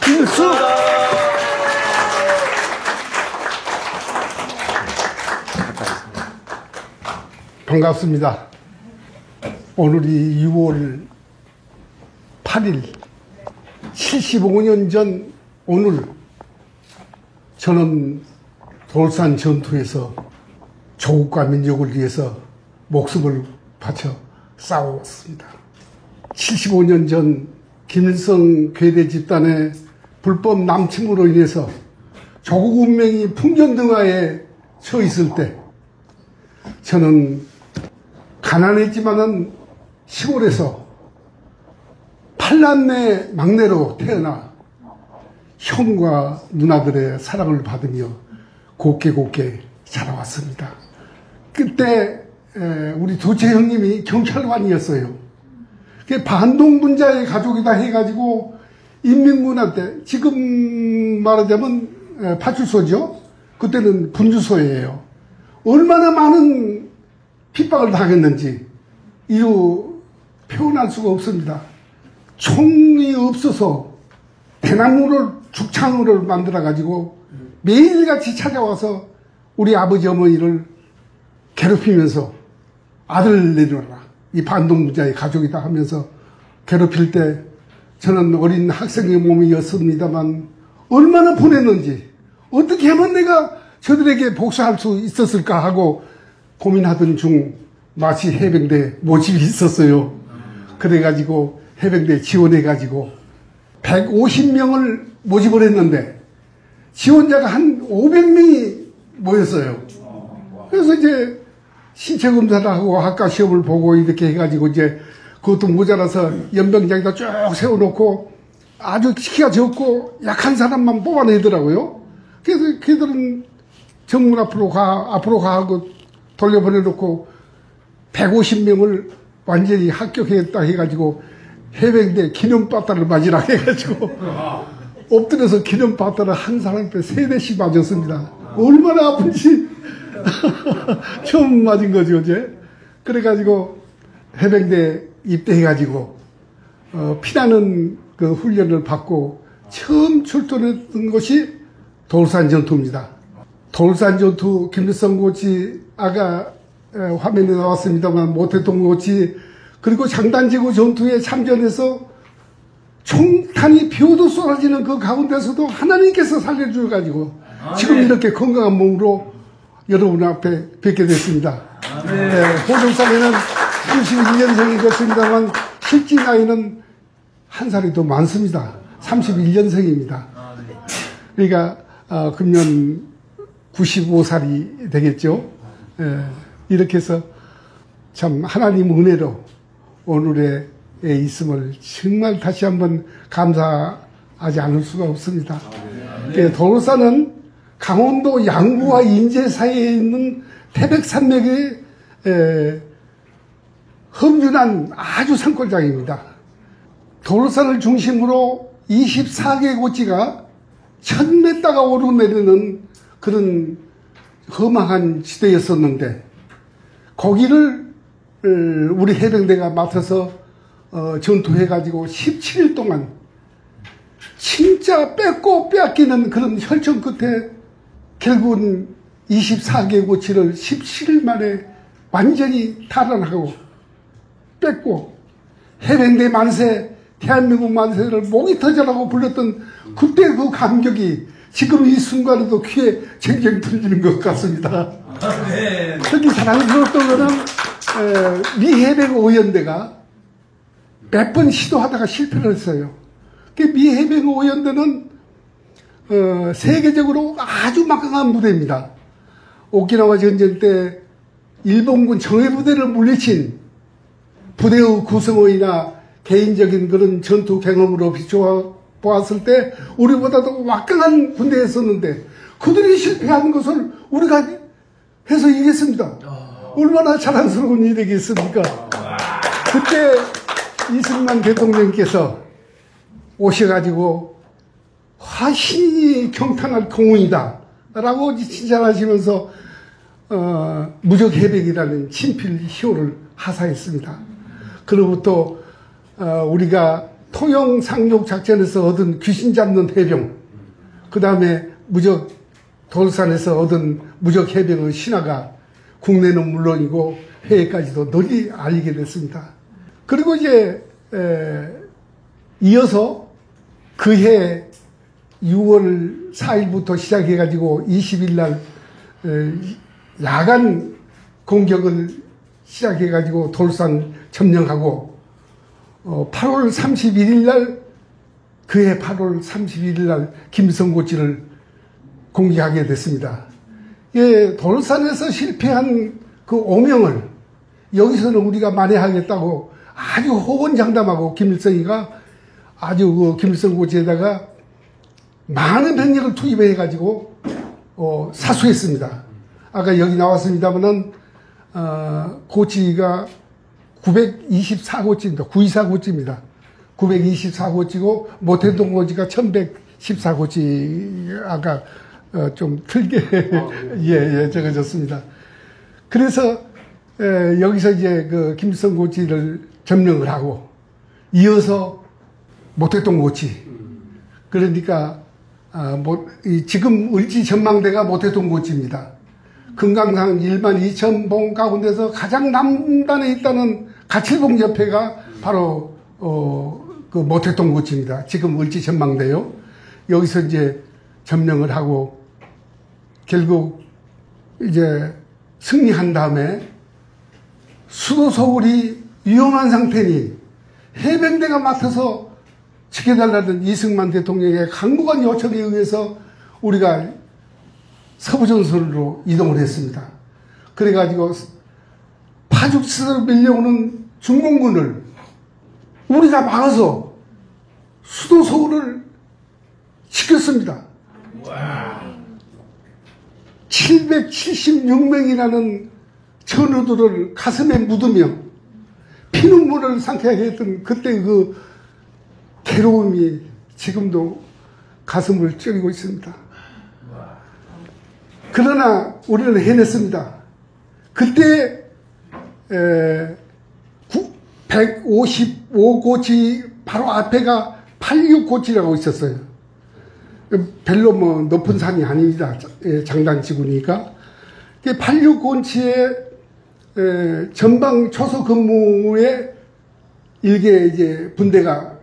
김수 반갑습니다. 오늘이 6월 8일 75년 전 오늘 저는 돌산 전투에서 조국과 민족을 위해서 목숨을 바쳐 싸워왔습니다. 75년 전 김일성 괴뢰 집단의 불법 남침으로 인해서 조국 운명이 풍전등화에 서 있을 때 저는 가난했지만은 시골에서 8남매 막내로 태어나 형과 누나들의 사랑을 받으며 곱게 자라왔습니다. 그때 우리 둘째 형님이 경찰관이었어요. 반동분자의 가족이다 해가지고 인민군한테, 지금 말하자면 파출소죠. 그때는 분주소예요. 얼마나 많은 핍박을 당했는지 이루 표현할 수가 없습니다. 총이 없어서 대나무를 죽창으로 만들어가지고 매일같이 찾아와서 우리 아버지 어머니를 괴롭히면서 아들 내려라, 이 반동분자의 가족이다 하면서 괴롭힐 때 저는 어린 학생의 몸이었습니다만 얼마나 분했는지, 어떻게 하면 내가 저들에게 복수할 수 있었을까 하고 고민하던 중 마치 해병대 모집이 있었어요. 그래가지고 해병대 지원해가지고 150명을 모집을 했는데 지원자가 한 500명이 모였어요. 그래서 이제 신체 검사를 하고 학과 시험을 보고 이렇게 해가지고 이제 그것도 모자라서 연병장에다 쭉 세워놓고 아주 키가 적고 약한 사람만 뽑아내더라고요. 그래서 걔들은 정문 앞으로 가 하고 돌려보내놓고 150명을 완전히 합격했다 해가지고 해병대 기념바타를 맞으라 해가지고 엎드려서 기념바타를 한 사람한테 3대씩 맞았습니다. 얼마나 아픈지 처음 맞은 거죠, 이제. 그래가지고 해병대 입대해가지고 피나는 그 훈련을 받고 처음 출전했던 것이 돌산 전투입니다. 돌산 전투 김일성 고치 아까 화면에 나왔습니다만 모태동 고치, 그리고 장단지구 전투에 참전해서 총탄이 비오도 쏟아지는 그 가운데서도 하나님께서 살려주셔가지고 지금 이렇게 건강한 몸으로 여러분 앞에 뵙게 됐습니다. 호정산에는 31년생이 됐습니다만 실제 나이는 한 살이 더 많습니다. 31년생입니다. 그러니까 금년 95살이 되겠죠. 이렇게 해서 참 하나님 은혜로 오늘에 있음을 정말 다시 한번 감사하지 않을 수가 없습니다. 돌산은 강원도 양구와 인제 사이에 있는 태백산맥의 험준한 아주 산골장입니다. 돌산을 중심으로 24개 고지가 1000m가 오르내리는 그런 험악한 지대였었는데 거기를 우리 해병대가 맡아서 전투해가지고 17일 동안 진짜 뺏고 빼앗기는 그런 혈전 끝에 결국은 24개 고치를 17일 만에 완전히 탈환하고 뺏고 해병대 만세, 대한민국 만세를 목이 터져라고 불렀던 그때 그 감격이 지금 이 순간에도 귀에 쟁쟁 들리는 것 같습니다. 특히 자랑스러웠던 거는 미해병 의원대가 몇 번 시도하다가 실패를 했어요. 미해병 의원대는 세계적으로 아주 막강한 부대입니다. 오키나와 전쟁 때 일본군 정예부대를 물리친 부대의 구성원이나 개인적인 그런 전투 경험으로 비춰보았을 때 우리보다도 막강한 군대였었는데 그들이 실패한 것을 우리가 해서 이겼습니다. 얼마나 자랑스러운 일이겠습니까? 그때 이승만 대통령께서 오셔가지고 화신이 경탄할 공훈이다 라고 칭찬하시면서 무적해백이라는 친필 희호를 하사했습니다. 그로부터 우리가 토영 상륙 작전에서 얻은 귀신 잡는 해병, 그 다음에 무적 돌산에서 얻은 무적 해병의 신화가 국내는 물론이고 해외까지도 널리 알리게 됐습니다. 그리고 이제 이어서 그해 6월 4일부터 시작해가지고 20일 날 야간 공격을 시작해가지고 돌산 점령하고 8월 31일 날 그해 8월 31일 날 김성고지를 공격하게 됐습니다. 예, 돌산에서 실패한 그 오명을 여기서는 우리가 만회하겠다고 아주 호언장담하고 김일성이가 아주 그 김일성고지에다가 많은 병력을 투입해가지고 사수했습니다. 아까 여기 나왔습니다만은 고지가 924고지입니다. 924고지입니다. 924고지고 모태동 고지가 1114고지. 아까 좀 틀게 예, 적어졌습니다. 그래서 여기서 이제 그 김일성 고지를 점령을 하고 이어서 모태동 고지. 그러니까 지금 을지 전망대가 모태동 고지입니다. 금강산 1만 2천 봉 가운데서 가장 남단에 있다는 가칠봉 옆에가 바로 그 모태동 고지입니다. 지금 을지 전망대요. 여기서 이제 점령을 하고 결국 이제 승리한 다음에 수도 서울이 위험한 상태니 해병대가 맡아서 지켜달라는 이승만 대통령의 강력한 요청에 의해서 우리가 서부전선으로 이동을 했습니다. 그래가지고 파죽스로 밀려오는 중공군을 우리가 막아서 수도 서울을 지켰습니다. 776명이라는 전우들을 가슴에 묻으며 피눈물을 상쾌하게 했던 그때 그 괴로움이 지금도 가슴을 찌르고 있습니다. 그러나 우리는 해냈습니다. 그때 155고지 바로 앞에가 86고지라고 있었어요. 별로 뭐 높은 산이 아닙니다. 장단지구니까. 86고지에 전방 초소 근무에 일개 이제 분대가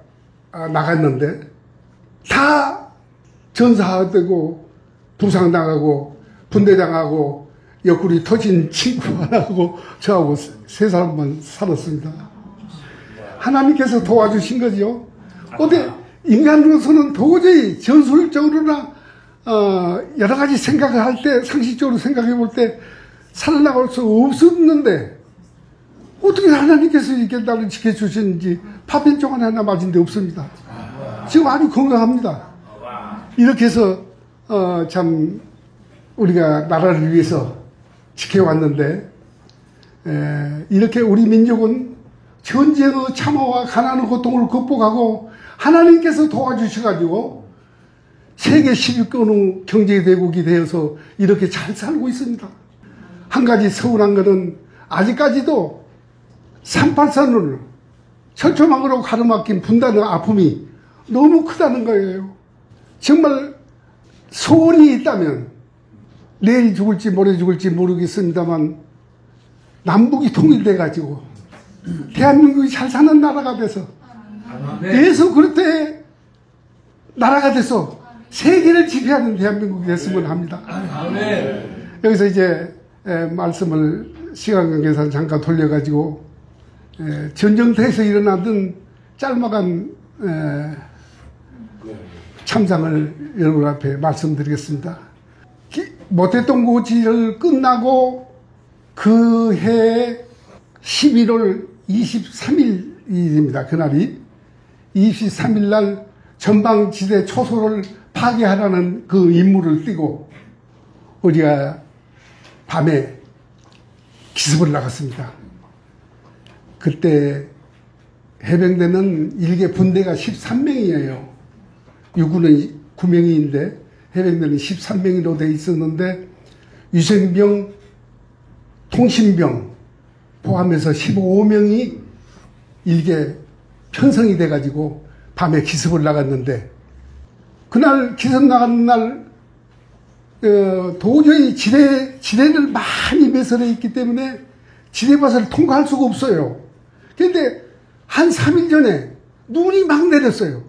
나갔는데 다 전사되고 부상당하고 분대장하고 옆구리 터진 친구 하나하고 저하고 세 사람만 살았습니다. 하나님께서 도와주신 거죠. 근데 인간으로서는 도저히 전술적으로나 여러 가지 생각을 할 때, 상식적으로 생각해 볼 때 살아나갈 수 없었는데 어떻게 하나님께서 이렇게 나를 지켜주시는지 파편종알 하나 맞은 데 없습니다. 지금 아주 건강합니다. 이렇게 해서 참 우리가 나라를 위해서 지켜왔는데 이렇게 우리 민족은 전쟁의 참화와 가난의 고통을 극복하고 하나님께서 도와주셔가지고 세계 10위권의 경제대국이 되어서 이렇게 잘 살고 있습니다. 한 가지 서운한 것은 아직까지도 383을 철조망으로 가로막힌 분단의 아픔이 너무 크다는 거예요. 정말 소원이 있다면 내일 죽을지 모레 죽을지 모르겠습니다만 남북이 통일돼 가지고 대한민국이 잘 사는 나라가 돼서 예수 그리스도의 나라가 돼서 세계를 지배하는 대한민국이 됐으면 합니다. 여기서 이제 말씀을 시간 관계상 잠깐 돌려가지고 전쟁터에서 일어나던 짤막한 참상을 여러분 앞에 말씀드리겠습니다. 모태동 고지를 끝나고 그 해 11월 23일입니다. 그날이 23일 날 전방지대 초소를 파괴하라는 그 임무를 띠고 우리가 밤에 기습을 나갔습니다. 그때 해병대는 일개 분대가 13명이에요. 육군은 9명인데 해병대는 13명으로 돼 있었는데 위생병, 통신병 포함해서 15명이 일개 편성이 돼가지고 밤에 기습을 나갔는데, 그날 기습 나간 날 도저히 지뢰를 많이 매설해 있기 때문에 지뢰밭을 통과할 수가 없어요. 그런데 한 3일 전에 눈이 막 내렸어요.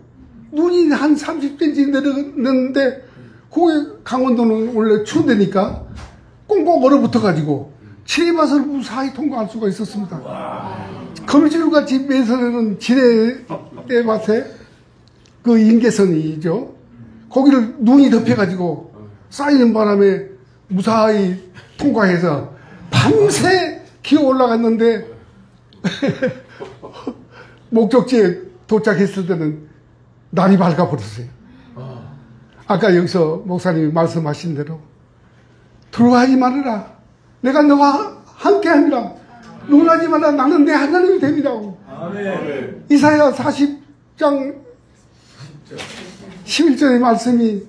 눈이 한 30cm 내렸는데, 거기 강원도는 원래 추운 데니까 꽁꽁 얼어붙어가지고 지뢰밭을 무사히 통과할 수가 있었습니다. 거미줄같이 매설하는 지뢰밭에 그 인계선이죠. 거기를 눈이 덮여가지고 쌓이는 바람에 무사히 통과해서 밤새 기어 올라갔는데 목적지에 도착했을 때는 날이 밝아버렸어요. 아까 여기서 목사님이 말씀하신 대로 두려워하지 말아라. 내가 너와 함께함이라. 놀라지 마라. 나는 내 하나님이 됨이라고. 아멘. 이사야 40장 11절의 말씀이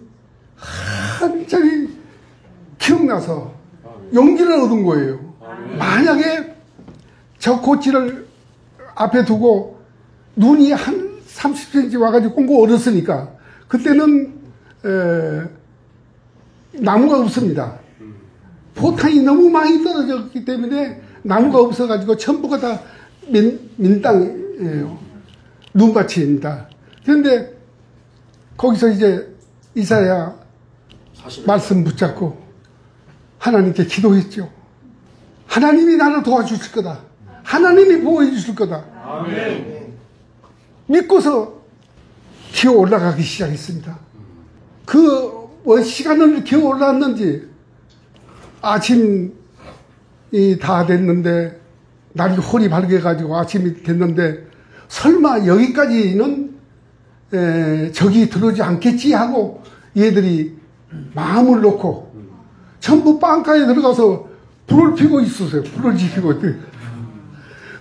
한자리 기억나서 용기를 얻은 거예요. 만약에 저 고치를 앞에 두고 눈이 한 30cm 와가지고 꽁꽁 얼었으니까 그때는 나무가 없습니다. 포탄이 너무 많이 떨어졌기 때문에 나무가 없어가지고 전부가 다 민땅이에요. 눈밭입니다. 그런데 거기서 이제 이사야 말씀 붙잡고 하나님께 기도했죠. 하나님이 나를 도와주실 거다. 하나님이 보호해 주실 거다. 아멘. 믿고서 기어 올라가기 시작했습니다. 그 시간을 기어 올라왔는지 아침이 다 됐는데 날이 홀이 밝아가지고 아침이 됐는데 설마 여기까지는 적이 들어오지 않겠지 하고 얘들이 마음을 놓고 전부 빵가에 들어가서 불을 피고 있었어요. 불을 지피고.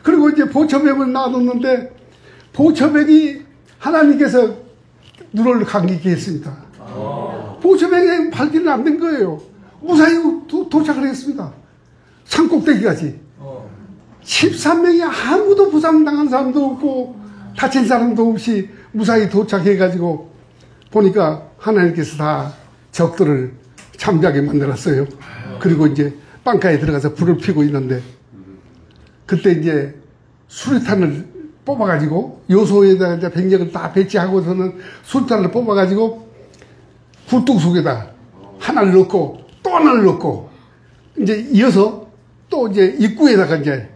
그리고 이제 보초백을 놔뒀는데 보초백이 하나님께서 눈을 감기게 했습니다. 보초백에 발견이 안 된 거예요. 무사히 도착을 했습니다. 산꼭대기까지. 13명이 아무도 부상당한 사람도 없고 다친 사람도 없이 무사히 도착해가지고 보니까 하나님께서 다 적들을 잠자게 만들었어요. 그리고 이제 빵가에 들어가서 불을 피고 있는데 그때 이제 수류탄을 뽑아가지고 요소에다가 이제 병력을 다 배치하고서는 수류탄을 뽑아가지고 굴뚝 속에다 하나를 넣고 또 하나를 넣고 이제 이어서 또 이제 입구에다가 이제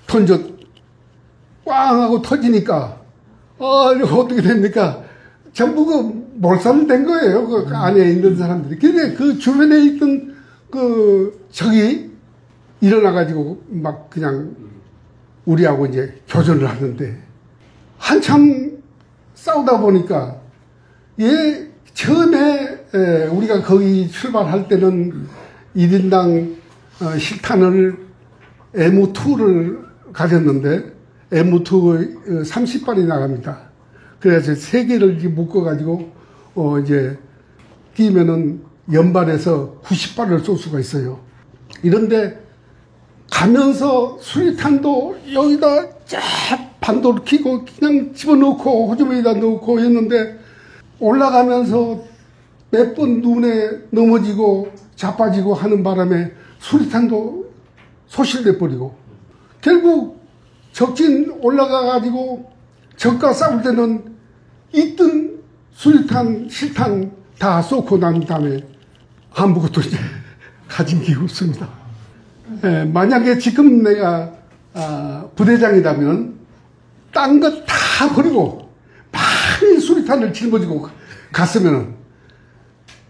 던져 꽝 하고 터지니까 이거 어떻게 됩니까? 전부 그 몰살된 거예요. 그 안에 있는 사람들이. 근데 그 주변에 있던 그 적이 일어나가지고 막 그냥 우리하고 이제 교전을 하는데 한참 싸우다 보니까 처음에 우리가 거기 출발할 때는 1인당 실탄을 M2를 가졌는데 M2 30발이 나갑니다. 그래서 3개를 묶어가지고 이제 끼면은 연발해서 90발을 쏠 수가 있어요. 이런데 가면서 수리탄도 여기다 쫙 반도를 키고 그냥 집어넣고 호주머니에다 넣고 했는데 올라가면서 몇 번 눈에 넘어지고 자빠지고 하는 바람에 수리탄도 소실돼 버리고 결국 적진 올라가가지고 적과 싸울 때는 있던 수리탄, 실탄 다 쏘고 난 다음에 아무것도 이제 가진 게 없습니다. 만약에 지금 내가 부대장이라면 딴 것 다 버리고 많이 수리탄을 짊어지고 갔으면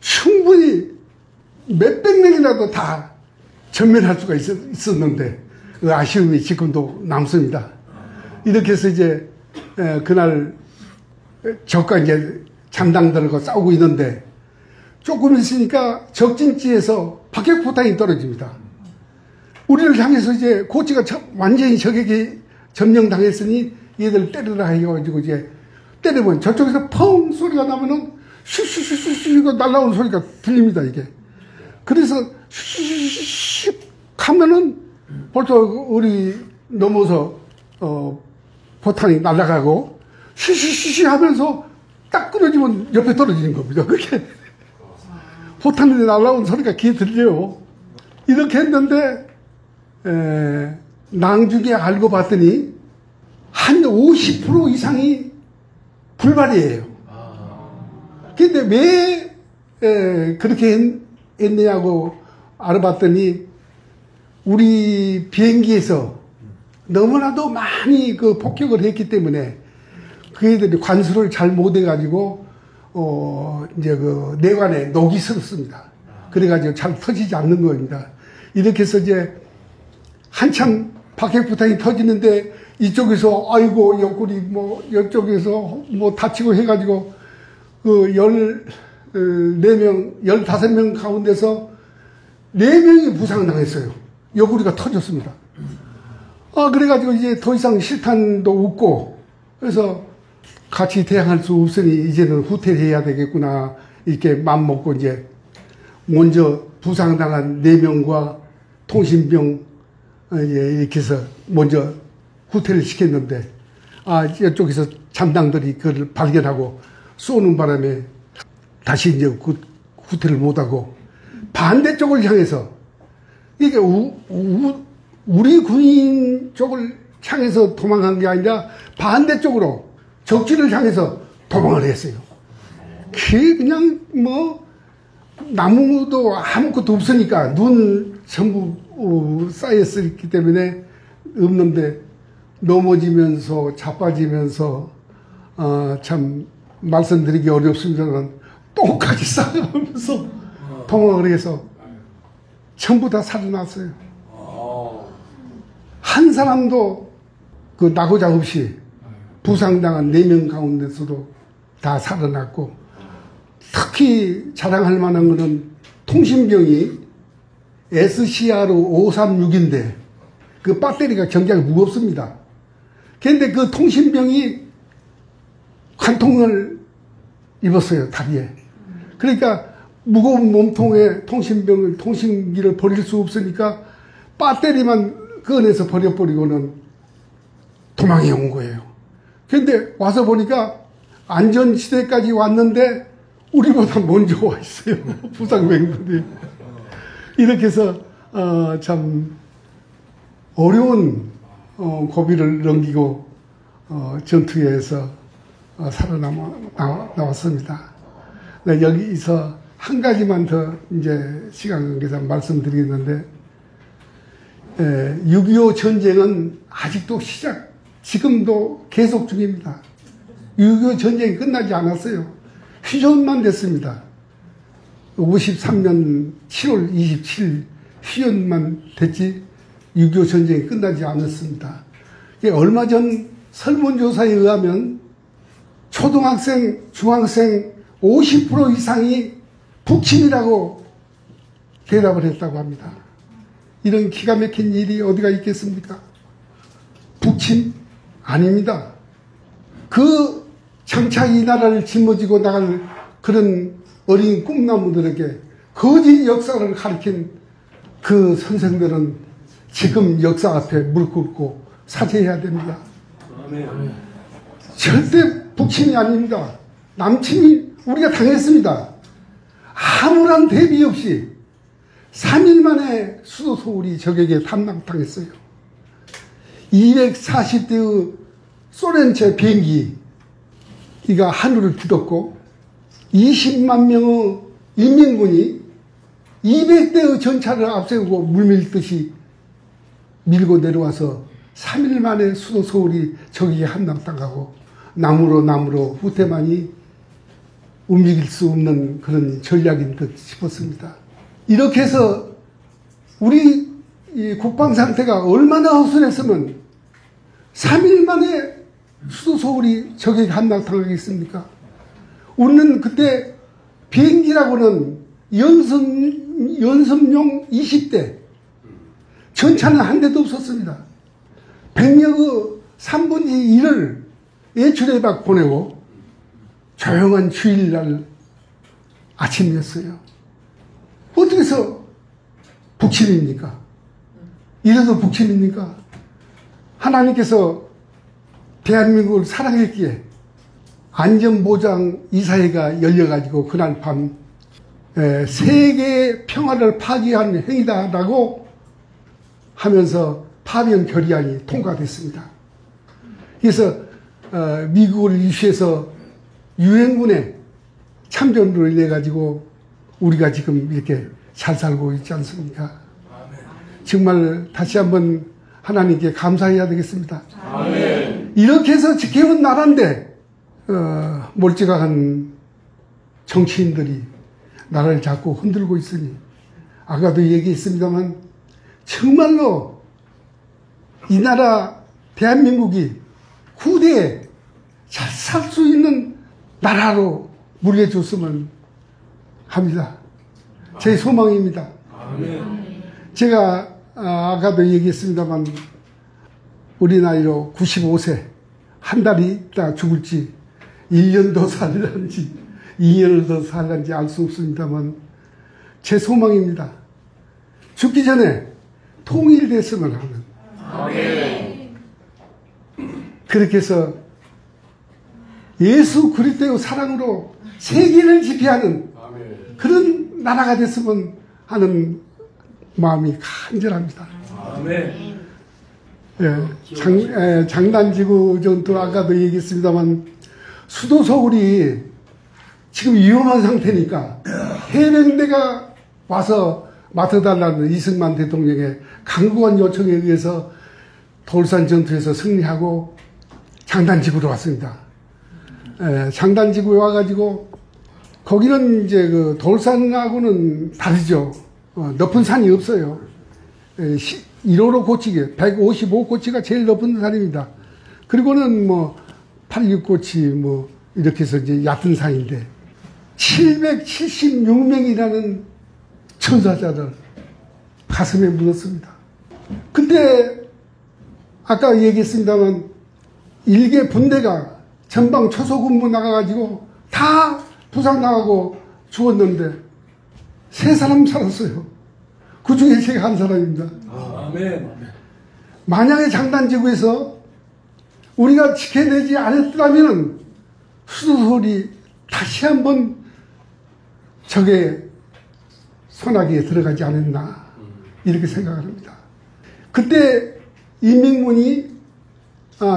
충분히 몇백 명이라도 다 전멸할 수가 있었는데 그 아쉬움이 지금도 남습니다. 이렇게 해서 이제 그날 적과 이제 잠당 들고 싸우고 있는데 조금 있으니까 적진지에서 박격포탄이 떨어집니다. 우리를 향해서 이제 고치가 완전히 적에게 점령당했으니 얘들 때리라 해가지고 이제 때리면 저쪽에서 펑 소리가 나면은 슉슉슉슉 날라오는 소리가 들립니다, 이게. 그래서 슉슉슉 하면은 벌써 우리 넘어서 포탄이 날아가고 쉬쉬쉬쉬 하면서 딱 끊어지면 옆에 떨어지는 겁니다. 그게 포탄이 날아온 소리가 귀에 들려요. 이렇게 했는데 나중에 알고 봤더니 한 50% 이상이 불발이에요. 근데 왜 그렇게 했느냐고 알아봤더니 우리 비행기에서 너무나도 많이 그 폭격을 했기 때문에 그 애들이 관수를 잘 못해가지고 이제 그 내관에 녹이 슬었습니다. 그래가지고 잘 터지지 않는 겁니다. 이렇게 해서 이제 한참 박핵포탄이 터지는데 이쪽에서 아이고 옆구리 뭐 이쪽에서 뭐 다치고 해가지고 그 14명, 15명 가운데서 4명이 부상당했어요. 옆구리가 터졌습니다. 그래가지고 이제 더 이상 실탄도 없고, 그래서 같이 대항할 수 없으니 이제는 후퇴해야 되겠구나. 이렇게 맘먹고 이제 먼저 부상당한 4명과 통신병, 이렇게 해서 먼저 후퇴를 시켰는데, 이쪽에서 잠당들이 그걸 발견하고 쏘는 바람에 다시 이제 후퇴를 못하고 반대쪽을 향해서 이게 우리 군인 쪽을 향해서 도망간 게 아니라 반대쪽으로 적지를 향해서 도망을 했어요. 그냥 뭐 나무도 아무것도 없으니까 눈 전부 쌓였기 때문에 없는데 넘어지면서 자빠지면서 참 말씀드리기 어렵습니다만 똥까지 싸가면서 도망을 해서 전부 다 살아났어요. 한 사람도 그 낙오자 없이 부상당한 4명 가운데서도 다 살아났고, 특히 자랑할 만한 것은 통신병이 SCR-536인데 그 배터리가 굉장히 무겁습니다. 그런데 그 통신병이 관통을 입었어요, 다리에. 그러니까 무거운 몸통에 통신기를 버릴 수 없으니까 배터리만 꺼내서 버려버리고는 도망해 온 거예요. 그런데 와서 보니까 안전지대까지 왔는데 우리보다 먼저 와 있어요. 부상병들이. 이렇게 해서 참 어려운 고비를 넘기고 전투에서 살아나왔습니다. 네, 여기서 한 가지만 더 이제 시간 관계상 말씀드리겠는데, 6.25 전쟁은 아직도 지금도 계속 중입니다. 6.25 전쟁이 끝나지 않았어요. 휴전만 됐습니다. 53년 7월 27일 휴전만 됐지 6.25 전쟁이 끝나지 않았습니다. 얼마 전 설문조사에 의하면 초등학생, 중학생 50% 이상이 북침이라고 대답을 했다고 합니다. 이런 기가 막힌 일이 어디가 있겠습니까? 북침? 아닙니다. 그 장차 이 나라를 짊어지고 나갈 그런 어린 꿈나무들에게 거짓 역사를 가르친 그 선생들은 지금 역사 앞에 무릎 꿇고 사죄해야 됩니다. 절대 북침이 아닙니다. 남침이 우리가 당했습니다. 아무런 대비 없이 3일 만에 수도 서울이 적에게 함락당했어요. 240대의 소련제 비행기가 하늘을 뒤덮고 20만 명의 인민군이 200대의 전차를 앞세우고 물밀듯이 밀고 내려와서 3일 만에 수도 서울이 적에게 함락당하고 나무로 후퇴만이 움직일 수 없는 그런 전략인 듯 싶었습니다. 이렇게 해서 우리 이 국방 상태가 얼마나 허술했으면 3일 만에 수도 서울이 적에게 함락당하겠습니까? 우리는 그때 비행기라고는 연습용 20대, 전차는 한 대도 없었습니다. 병력의 3분의 1을 예출에 박 보내고 조용한 주일날 아침이었어요. 어떻게 해서 북침입니까? 이래서 북침입니까? 하나님께서 대한민국을 사랑했기에 안전보장 이사회가 열려가지고 그날 밤 세계의 평화를 파괴한 행위다라고 하면서 파병 결의안이 통과됐습니다. 그래서 미국을 이슈해서 유엔군에 참전으로 인해 가지고 우리가 지금 이렇게 잘 살고 있지 않습니까? 정말 다시 한번 하나님께 감사해야 되겠습니다. 아멘. 이렇게 해서 지켜온 나라인데 몰지각한 정치인들이 나라를 자꾸 흔들고 있으니 아까도 얘기했습니다만 정말로 이 나라 대한민국이 후대에 잘 살 수 있는 나라로 물려줬으면 합니다. 제 소망입니다. 제가 아까도 얘기했습니다만 우리 나이로 95세 한 달이 있다 죽을지 1년 더 살란지 2년을 더 살란지 알 수 없습니다만 제 소망입니다. 죽기 전에 통일됐으면 하는 그렇게 해서 예수 그리스도의 사랑으로 세계를 지배하는 그런 나라가 됐으면 하는 마음이 간절합니다. 장단지구 전투 아까도 얘기했습니다만 수도 서울이 지금 위험한 상태니까 해병대가 와서 맡아달라는 이승만 대통령의 강구한 요청에 의해서 돌산 전투에서 승리하고 장단지구로 왔습니다. 장단지구에 와가지고 거기는 이제 그 돌산하고는 다르죠. 높은 산이 없어요. 1호로 고치게 155고치가 제일 높은 산입니다. 그리고는 뭐 86고치 뭐 이렇게 해서 이제 얕은 산인데 776명이라는 천사자를 가슴에 묻었습니다. 근데 아까 얘기했습니다만 일개 분대가 전방 초소근무 나가가지고 다 부상 나가고 죽었는데 3사람 살았어요. 그 중에 제가 한 사람입니다. 아멘. 만약에 장단지구에서 우리가 지켜내지 않았다면 수도서울이 다시 한번 적의 손아귀에 들어가지 않았나 이렇게 생각을 합니다. 그때 인민군이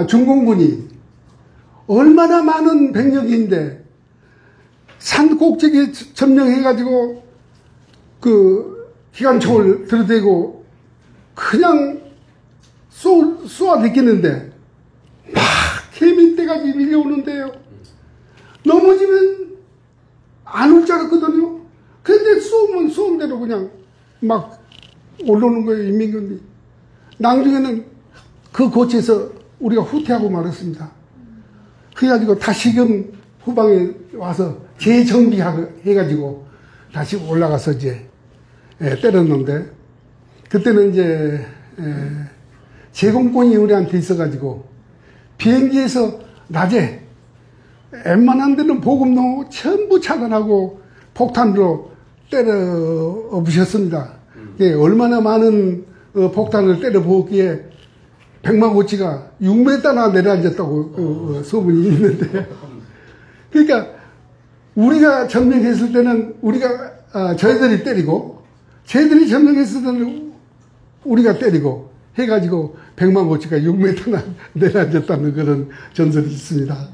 중공군이 얼마나 많은 병력인데 산 꼭대기에 점령해가지고 그 기관총을 들이대고 그냥 쏘아댔겠는데 막 개민대까지 밀려오는데요. 넘어지면 안 올 줄 알았거든요. 그런데 쏘면 쏘은 대로 그냥 막 올라오는 거예요, 인민군이. 나중에는 그 고치에서 우리가 후퇴하고 말았습니다. 그래가지고 다시금 후방에 와서 재정비해가지고 다시 올라가서 이제 때렸는데 그때는 이제 제공권이 우리한테 있어가지고 비행기에서 낮에 웬만한 데는 보급로 전부 차단하고 폭탄으로 때려 부셨습니다. 얼마나 많은 폭탄을 때려 부었기에 백마고치가 6m나 내려앉았다고 소문이 있는데 그러니까 우리가 점령했을 때는 우리가 저희들이 때리고 쟤들이 점령했을 때는 우리가 때리고 해가지고 백마고치가 6m나 내려앉았다는 그런 전설이 있습니다.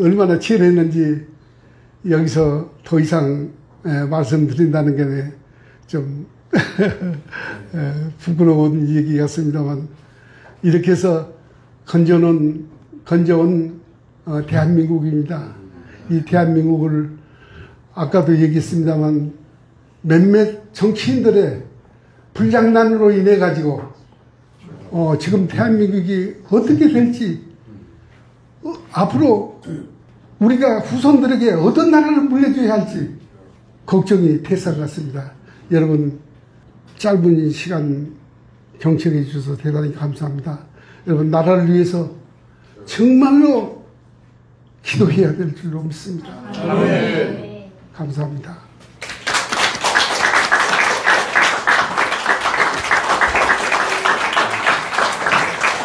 얼마나 치열했는지 여기서 더 이상 말씀드린다는 게 좀 부끄러운 얘기 같습니다만 이렇게 해서 건져온 대한민국입니다. 이 대한민국을 아까도 얘기했습니다만 몇몇 정치인들의 불장난으로 인해 가지고 지금 대한민국이 어떻게 될지 앞으로 우리가 후손들에게 어떤 나라를 물려줘야 할지 걱정이 태산 같습니다. 여러분 짧은 시간 경청해 주셔서 대단히 감사합니다. 여러분 나라를 위해서 정말로 기도해야 될 줄로 믿습니다. 감사합니다.